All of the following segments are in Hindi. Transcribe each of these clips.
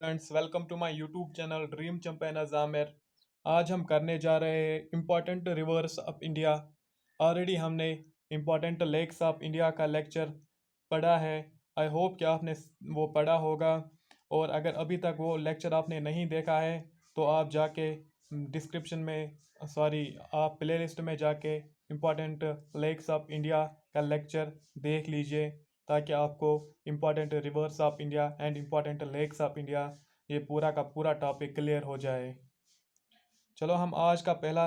Friends, welcome to my YouTube channel dream champion Aamir. आज हम करने जा रहे हैं important rivers of India. Already हमने इम्पोर्टेंट लेक्स ऑफ इंडिया का लेक्चर पढ़ा है। आई होप कि आपने वो पढ़ा होगा। और अगर अभी तक वो लेक्चर आपने नहीं देखा है तो आप जाके डिस्क्रिप्शन में सॉरी आप प्लेलिस्ट में जाके इम्पोर्टेंट लेक्स ऑफ इंडिया का लेक्चर देख लीजिए, ताकि आपको important rivers of India and important lakes of India ये पूरा का पूरा टॉपिक क्लियर हो जाए। चलो हम आज का पहला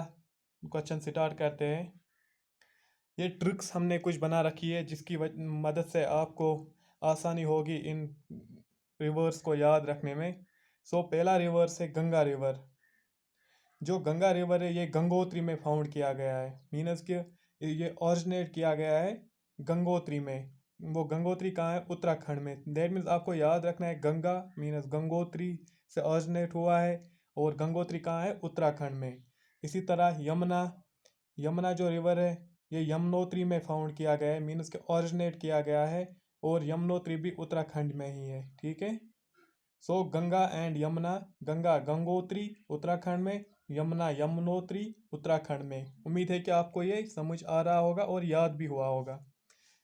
क्वेश्चन स्टार्ट करते हैं। ये ट्रिक्स हमने कुछ बना रखी है जिसकी मदद से आपको आसानी होगी इन रिवर्स को याद रखने में। पहला रिवर्स है गंगा रिवर। जो गंगा रिवर है ये गंगोत्री में फाउंड किया गया है। मीनस कि ये ऑरिजिनेट किया गया है गंगोत्री में। वो गंगोत्री कहाँ है? उत्तराखंड में। दैट मीन्स आपको याद रखना है गंगा मीनस गंगोत्री से ऑरिजिनेट हुआ है और गंगोत्री कहाँ है? उत्तराखंड में। इसी तरह यमुना, यमुना जो रिवर है ये यमुनोत्री में फाउंड किया गया है, मीनस के ऑरिजिनेट किया गया है, और यमुनोत्री भी उत्तराखंड में ही है। ठीक है। गंगा एंड यमुना, गंगा गंगोत्री उत्तराखंड में, यमुना यमुनोत्री उत्तराखंड में। उम्मीद है कि आपको ये समझ आ रहा होगा और याद भी हुआ होगा।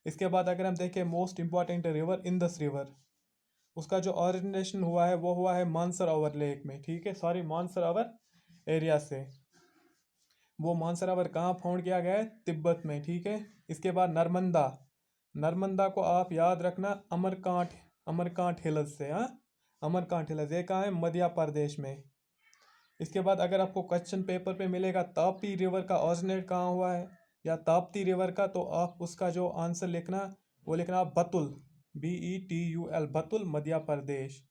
इसके बाद अगर हम देखें most important river Indus river, उसका जो ओरिजिनेशन हुआ है वो हुआ है मानसरोवर लेक में। ठीक है, सॉरी मानसरोवर एरिया से। वो मानसरोवर कहाँ फाउंड किया गया है? तिब्बत में। ठीक है। इसके बाद नर्मदा, नर्मदा को आप याद रखना अमरकांट, अमरकांट हिल्स से। हाँ, अमरकांट हिल्स ये कहाँ है? मध्य प्रदेश में। इसके बाद अगर आपको क्वेश्चन पेपर पे मिलेगा ताप्ती रिवर का ओरिजिनेट कहाँ हुआ है या ताप्ती रिवर का, तो आप उसका जो आंसर लिखना वो लिखना आप बतुल, BETUL, बतुल मध्य प्रदेश,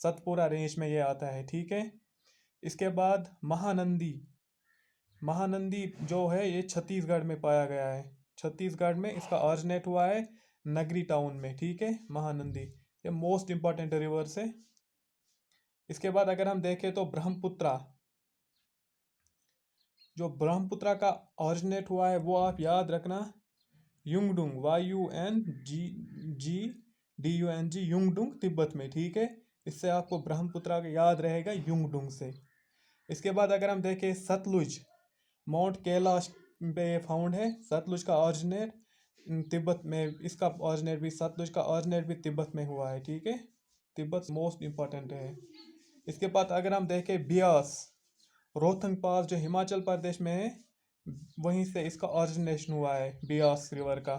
सतपुरा रेंज में ये आता है। ठीक है। इसके बाद महानंदी, महानंदी जो है ये छत्तीसगढ़ में पाया गया है। छत्तीसगढ़ में इसका ओरिजिनेट हुआ है नगरी टाउन में। ठीक है, महानंदी ये मोस्ट इंपॉर्टेंट रिवर्स है। इसके बाद अगर हम देखें तो ब्रह्मपुत्रा, जो ब्रह्मपुत्रा का ओरिजिनेट हुआ है वो आप याद रखना युंगडुंग, YUNGDUNG, युंगडुंग तिब्बत में। ठीक है, इससे आपको ब्रह्मपुत्रा का याद रहेगा युंगडुंग से। इसके बाद अगर हम देखें सतलुज, माउंट कैलाश पे फाउंड है सतलुज का ओरिजिनेट तिब्बत में। इसका ओरिजिनेट भी, सतलुज का ओरिजिनेट भी तिब्बत में हुआ है। ठीक है, तिब्बत मोस्ट इंपॉर्टेंट है। इसके बाद अगर हम देखें ब्यास, रोहतंग पास जो हिमाचल प्रदेश में है वहीं से इसका ओरिजिनेशन हुआ है ब्यास रिवर का।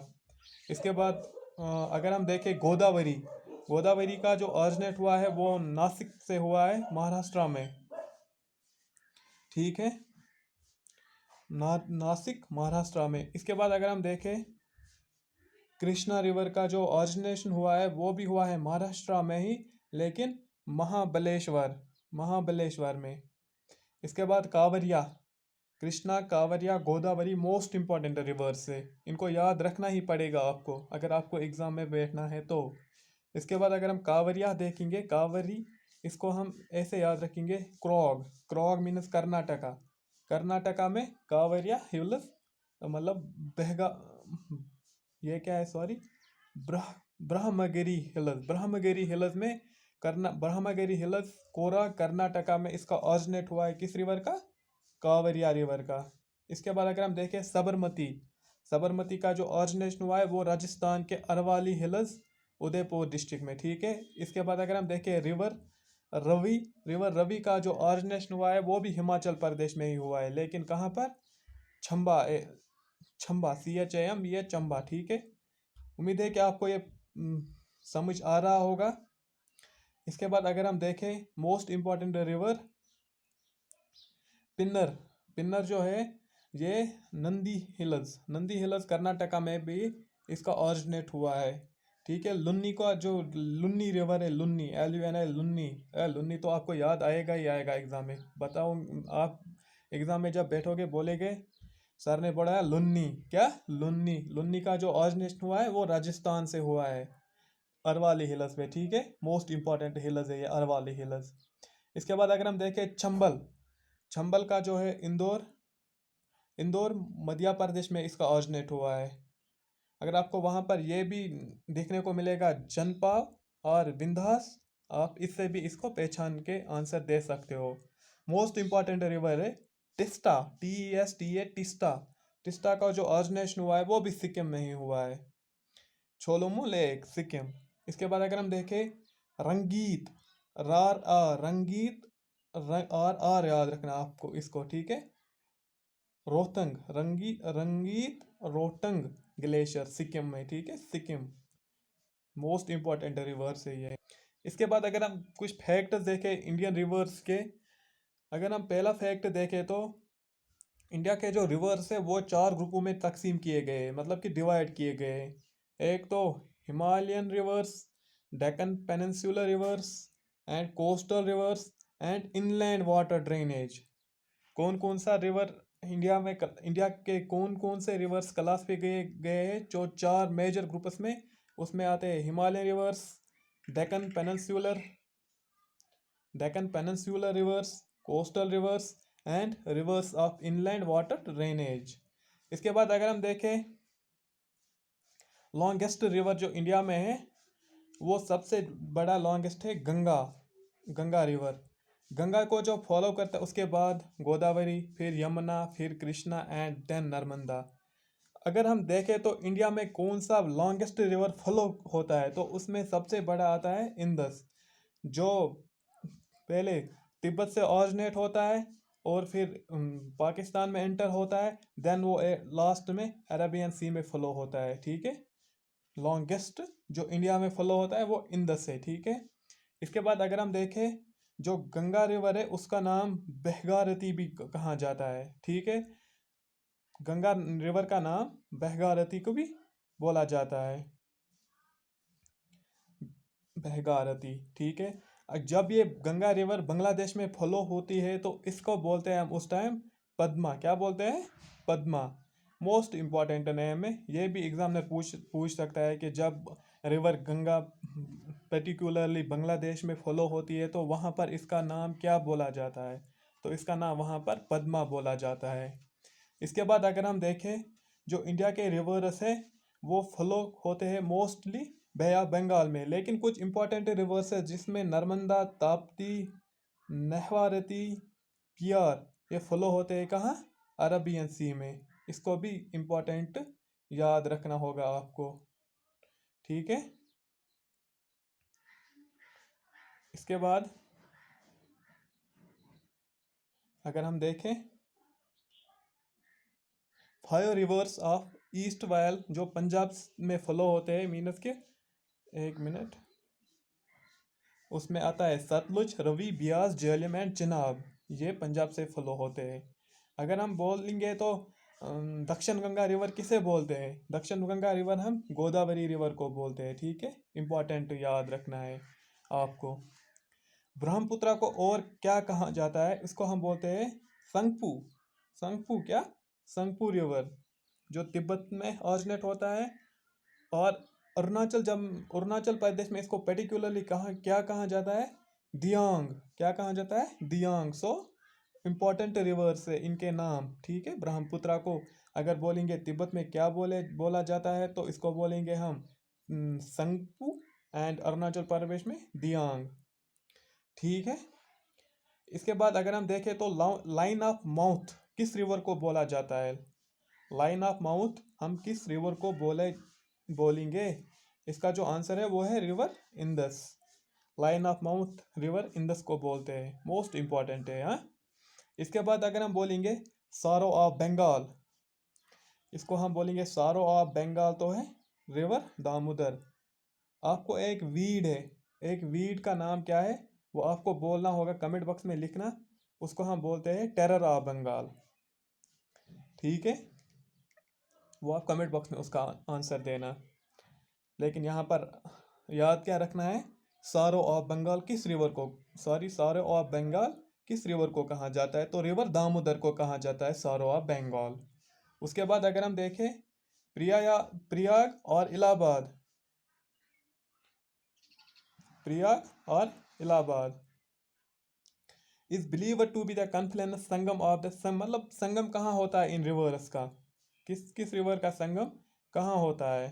इसके बाद अगर हम देखें गोदावरी, गोदावरी का जो ओरिजिनेट हुआ है वो नासिक से हुआ है महाराष्ट्र में। ठीक है, नासिक महाराष्ट्र में। इसके बाद अगर हम देखें कृष्णा रिवर का जो ओरिजिनेशन हुआ है वो भी हुआ है महाराष्ट्र में ही, लेकिन महाबलेश्वर, महाबलेश्वर में। इसके बाद कांवरिया, कृष्णा कांवरिया गोदावरी मोस्ट इंपॉर्टेंट रिवर्स है, इनको याद रखना ही पड़ेगा आपको अगर आपको एग्जाम में बैठना है तो। इसके बाद अगर हम कांवरिया देखेंगे, कांवरी इसको हम ऐसे याद रखेंगे क्रोग, क्रोग मीन्स कर्नाटका, कर्नाटका में कांवरिया हिल्स, मतलब बहगा, ये क्या है sorry, Brahmagiri hills, Brahmagiri hills में ब्रह्मगिरी हिल्स कोरा कर्नाटका में इसका ओरिजिनेट हुआ है किस रिवर का? कांवरिया रिवर का। इसके बाद अगर हम देखें साबरमती, साबरमती का जो ओरिजिनेशन हुआ है वो राजस्थान के अरवाली हिल्स उदयपुर डिस्ट्रिक्ट में। ठीक है। इसके बाद अगर हम देखें रिवर रवि, रिवर रवि का जो ओरिजिनेशन हुआ है वो भी हिमाचल प्रदेश में ही हुआ है, लेकिन कहाँ पर? छंबा, छंबा, CHAM, ये चंबा। ठीक है। उम्मीद है कि आपको ये समझ आ रहा होगा। इसके बाद अगर हम देखें मोस्ट इंपॉर्टेंट रिवर पिन्नर, पिन्नर जो है ये नंदी हिल्स, नंदी हिल्स कर्नाटका में भी इसका ओरिजिनेट हुआ है। ठीक है। लुन्नी का जो लुन्नी रिवर है, लुन्नी, LUNI, लुन्नी, लुन्नी तो आपको याद आएगा ही आएगा एग्जाम में। बताओ आप एग्जाम में जब बैठोगे बोलेगे सर ने पढ़ाया लुन्नी, क्या? लुन्नी, लुन्नी का जो ओरिजिनेशन हुआ है वो राजस्थान से हुआ है अरवाली हिल्स में। ठीक है, मोस्ट इंपॉर्टेंट हिल्स है ये अरवाली हिल्स। इसके बाद अगर हम देखें चंबल, चंबल का जो है इंदौर, इंदौर मध्य प्रदेश में इसका ओरिजिनेट हुआ है। अगर आपको वहाँ पर ये भी देखने को मिलेगा जनपा और विंध्यास आप इससे भी इसको पहचान के आंसर दे सकते हो। मोस्ट इंपॉर्टेंट रिवर है टिस्टा, TESTA, टिस्टा। टिस्टा का जो ऑरिजिनेशन हुआ है वो भी सिक्किम में ही हुआ है, छोलोमू लेक, सिक्किम। इसके बाद अगर हम देखें रंगीत, रार आ रंगीत, आर आर याद रखना आपको इसको, ठीक है। रोहतंग, रंगीत रोहतंग ग्लेशियर सिक्किम में, ठीक है, सिक्किम। मोस्ट इंपॉर्टेंट रिवर्स है ये। इसके बाद अगर हम कुछ फैक्ट्स देखें इंडियन रिवर्स के, अगर हम पहला फैक्ट देखें तो इंडिया के जो रिवर्स है वो 4 ग्रुपों में तकसीम किए गए, मतलब कि डिवाइड किए गए। एक तो Himalayan reverse, Deccan peninsular reverse, and coastal reverse, and inland water drainage. कौन कौन सा रिवर इंडिया के कौन कौन से रिवर्स क्लासिफाई गए गए हैं जो 4 मेजर ग्रुप्स में, उसमें आते हैं Himalayan reverse, Deccan peninsular Deccan peninsular reverse, coastal reverse, and reverse of inland water drainage. इसके बाद अगर हम देखें लॉन्गेस्ट रिवर जो इंडिया में है, वो सबसे बड़ा लॉन्गेस्ट है गंगा, गंगा रिवर। गंगा को जो फॉलो करता है उसके बाद गोदावरी, फिर यमुना, फिर कृष्णा, एंड देन नर्मदा। अगर हम देखें तो इंडिया में कौन सा लॉन्गेस्ट रिवर फॉलो होता है, तो उसमें सबसे बड़ा आता है इंदस, जो पहले तिब्बत से ऑरिजिनेट होता है और फिर पाकिस्तान में एंटर होता है, देन वो लास्ट में अरेबियन सी में फ्लो होता है, ठीक है। लॉन्गेस्ट जो इंडिया में फ्लो होता है वो इंदस है, ठीक है। इसके बाद अगर हम देखें जो गंगा रिवर है उसका नाम बहगारती भी कहा जाता है, ठीक है। गंगा रिवर का नाम बहगारती को भी बोला जाता है, बहगारती, ठीक है। जब ये गंगा रिवर बांग्लादेश में फ्लो होती है तो इसको बोलते हैं हम उस टाइम पद्मा, क्या बोलते हैं, पद्मा। मोस्ट इम्पॉर्टेंट नेम है, ये भी एग्जाम में पूछ सकता है कि जब रिवर गंगा पर्टिकुलरली बांग्लादेश में फ्लो होती है तो वहाँ पर इसका नाम क्या बोला जाता है, तो इसका नाम वहाँ पर पद्मा बोला जाता है। इसके बाद अगर हम देखें जो इंडिया के रिवर्स है वो फ्लो होते हैं मोस्टली बे ऑफ बंगाल में, लेकिन कुछ इंपॉर्टेंट रिवर्स है जिसमें नर्मदा, ताप्ती, नेहवारती, पियार, ये फ्लो होते हैं कहाँ, अरबियन सी में। इसको भी इंपॉर्टेंट याद रखना होगा आपको, ठीक है। इसके बाद अगर हम देखें 5 रिवर्स ऑफ ईस्ट वायल जो पंजाब में फ्लो होते हैं, मीनस के, एक मिनट, उसमें आता है सतलुज, रवि, ब्यास, झेलम एंड चिनाब, ये पंजाब से फ्लो होते हैं। अगर हम बोलेंगे तो दक्षिण गंगा रिवर किसे बोलते हैं, दक्षिण गंगा रिवर हम गोदावरी रिवर को बोलते हैं, ठीक है। इंपॉर्टेंट याद रखना है आपको। ब्रह्मपुत्र को और क्या कहा जाता है, इसको हम बोलते हैं संगपू, संगपू क्या, संगपू रिवर, जो तिब्बत में ऑरिजिनेट होता है। और अरुणाचल प्रदेश में इसको पर्टिकुलरली क्या कहा जाता है, दियांग, क्या कहा जाता है, दियांग। सो इम्पोर्टेंट रिवर्स है इनके नाम, ठीक है। ब्रह्मपुत्र को अगर बोलेंगे तिब्बत में क्या बोला जाता है तो इसको बोलेंगे हम संगपू, एंड अरुणाचल प्रदेश में दियांग, ठीक है। इसके बाद अगर हम देखें तो लाइन ऑफ माउथ किस रिवर को बोला जाता है, लाइन ऑफ माउथ हम किस रिवर को बोलेंगे, इसका जो आंसर है वो है river Indus. Line of mouth river Indus को बोलते हैं, मोस्ट इंपॉर्टेंट है, हाँ। इसके बाद अगर हम बोलेंगे सारो ऑफ बंगाल, इसको हम बोलेंगे सारो ऑफ बंगाल तो है रिवर दामोदर। आपको एक वीड है, एक वीड का नाम क्या है वो आपको बोलना होगा, कमेंट बॉक्स में लिखना, उसको हम बोलते हैं टेरर ऑफ बंगाल, ठीक है। वो आप कमेंट बॉक्स में उसका आंसर देना। लेकिन यहाँ पर याद क्या रखना है, सारो ऑफ बंगाल किस रिवर को, सारो ऑफ बंगाल किस रिवर को कहा जाता है, तो रिवर दामोदर को कहा जाता है सारो ऑफ बंगाल। उसके बाद अगर हम देखें प्रयाग और इलाहाबाद, प्रयाग और Allahabad is believed to be the confluence Sangam of the मतलब संगम कहाँ होता है इन रिवर्स का, किस किस रिवर का संगम कहाँ होता है।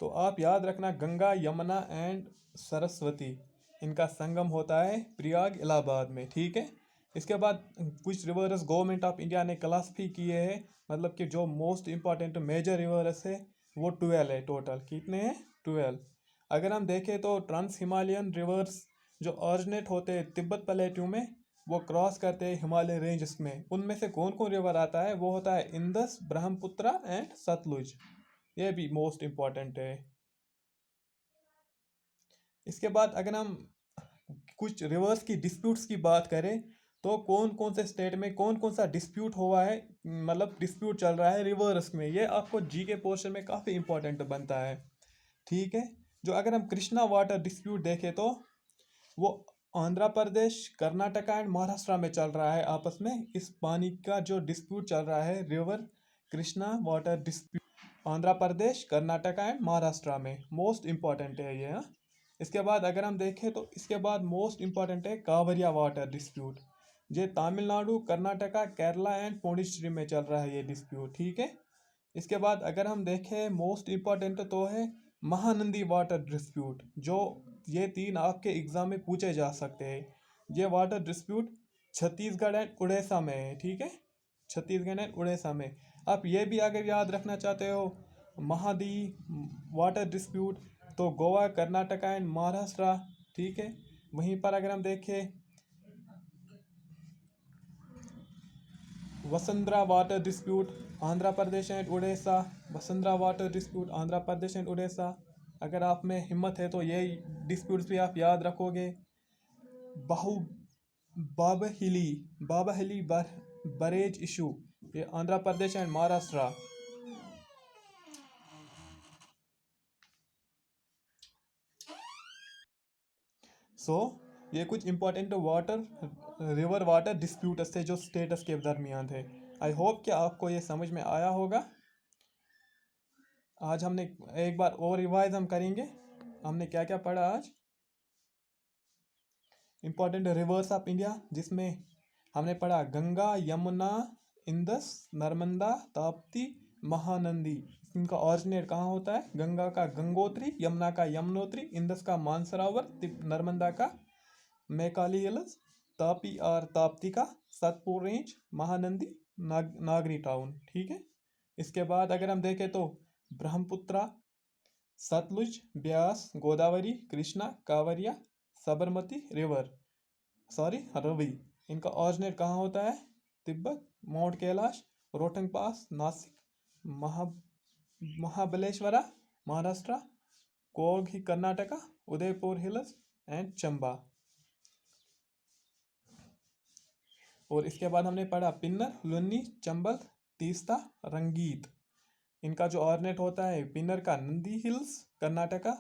तो आप याद रखना, गंगा, यमुना एंड सरस्वती, इनका संगम होता है प्रयाग इलाहाबाद में, ठीक है। इसके बाद कुछ रिवर्स गवर्नमेंट ऑफ इंडिया ने क्लासिफाई किए हैं, मतलब कि जो मोस्ट इंपॉर्टेंट मेजर रिवर्स है वो 12 है टोटल। कितने हैं? 12। अगर हम देखें तो ट्रांस हिमालयन रिवर्स जो ऑरिजिनेट होते हैं तिब्बत प्लेट्यू में, वो क्रॉस करते हैं हिमालय रेंजेस में। उनमें से कौन कौन रिवर आता है? वो होता है इंदस, ब्रह्मपुत्र एंड सतलुज। ये भी मोस्ट इंपॉर्टेंट है। इसके बाद अगर हम कुछ रिवर्स की डिस्प्यूट्स की बात करें, तो कौन कौन से स्टेट में कौन कौन सा डिस्प्यूट हुआ है, मतलब डिस्प्यूट चल रहा है रिवर्स में, ये आपको जी के पोर्शन में काफ़ी इंपॉर्टेंट बनता है, ठीक है। जो अगर हम कृष्णा वाटर डिस्प्यूट देखें तो वो आंध्र प्रदेश, कर्नाटका एंड महाराष्ट्र में चल रहा है आपस में। इस पानी का जो डिस्प्यूट चल रहा है river Krishna water dispute Andhra Pradesh, Karnataka and Maharashtra में, मोस्ट इंपॉर्टेंट है ये, हाँ। इसके बाद अगर हम देखें तो इसके बाद मोस्ट इंपॉर्टेंट है कावरिया वाटर डिस्प्यूट। ये तमिलनाडु, कर्नाटका, केरला एंड पौंडीचेरी में चल रहा है ये डिस्प्यूट, ठीक है। इसके बाद अगर हम देखें मोस्ट इंपॉर्टेंट तो है महानंदी वाटर डिस्प्यूट, जो ये 3 आपके एग्जाम में पूछे जा सकते हैं। ये water dispute Chhattisgarh and Orissa में है, ठीक है, छत्तीसगढ़ एंड उड़ीसा में। आप ये भी अगर याद रखना चाहते हो महादी वाटर डिस्प्यूट, तो गोवा, कर्नाटका एंड महाराष्ट्र, ठीक है। वहीं पर अगर हम देखें Vasundhara water dispute Andhra Pradesh and Orissa, Vasundhara water dispute Andhra Pradesh and Orissa. अगर आप में हिम्मत है तो ये डिस्प्यूट्स भी आप याद रखोगे। बाहु बाबहिली बाबहिली बरेज इशू, ये आंध्र प्रदेश एंड महाराष्ट्र। सो ये कुछ important water river water disputes थे जो स्टेट्स के दरमियान थे। आई होप कि आपको ये समझ में आया होगा। आज हमने एक बार और रिवाइज हम करेंगे, हमने क्या क्या पढ़ा आज। इंपॉर्टेंट रिवर्स ऑफ इंडिया, जिसमें हमने पढ़ा गंगा, यमुना, इंदस, नर्मदा, ताप्ती, महानंदी। इनका ऑरिजिनेट कहाँ होता है? गंगा का गंगोत्री, यमुना का यमुनोत्री, इंदस का मानसरोवर, नर्मदा का मैकाली हिल्स, तापी और ताप्ती का सतपुर रेंज, महानंदी नागरी टाउन, ठीक है। इसके बाद अगर हम देखें तो ब्रह्मपुत्र, सतलुज, ब्यास, गोदावरी, कृष्णा, कांवरिया, साबरमती रिवर, सॉरी रवि, इनका ऑरिजिनेट कहाँ होता है? तिब्बत, माउंट कैलाश, रोहतंग पास, नासिक, महा महाबलेश्वरा महाराष्ट्र, कोग ही कर्नाटका, उदयपुर हिल्स एंड चंबा। और इसके बाद हमने पढ़ा पिन्नर, लुन्नी, चंबल, तीस्ता, रंगीत। इनका जो ऑर्डिनेट होता है पिन्नर का नंदी हिल्स कर्नाटका,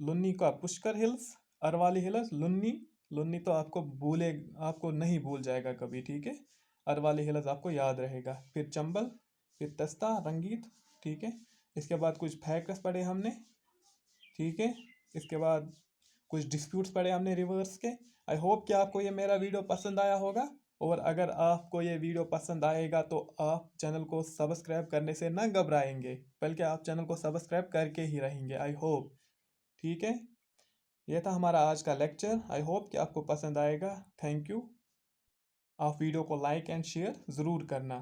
लुन्नी का पुष्कर हिल्स, अरवाली हिल्स, लुन्नी लुन्नी तो आपको नहीं भूल जाएगा कभी, ठीक है। अरवाली हिल्स आपको याद रहेगा। फिर चंबल, फिर तस्ता, रंगीत, ठीक है। इसके बाद कुछ फैक्ट्स पढ़े हमने, ठीक है। इसके बाद कुछ डिस्प्यूट्स पढ़े हमने रिवर्स के। आई होप कि आपको ये मेरा वीडियो पसंद आया होगा। और अगर आपको ये वीडियो पसंद आएगा तो आप चैनल को सब्सक्राइब करने से ना घबराएंगे, बल्कि आप चैनल को सब्सक्राइब करके ही रहेंगे, आई होप, ठीक है। ये था हमारा आज का लेक्चर। आई होप कि आपको पसंद आएगा। Thank you. आप वीडियो को लाइक एंड शेयर ज़रूर करना।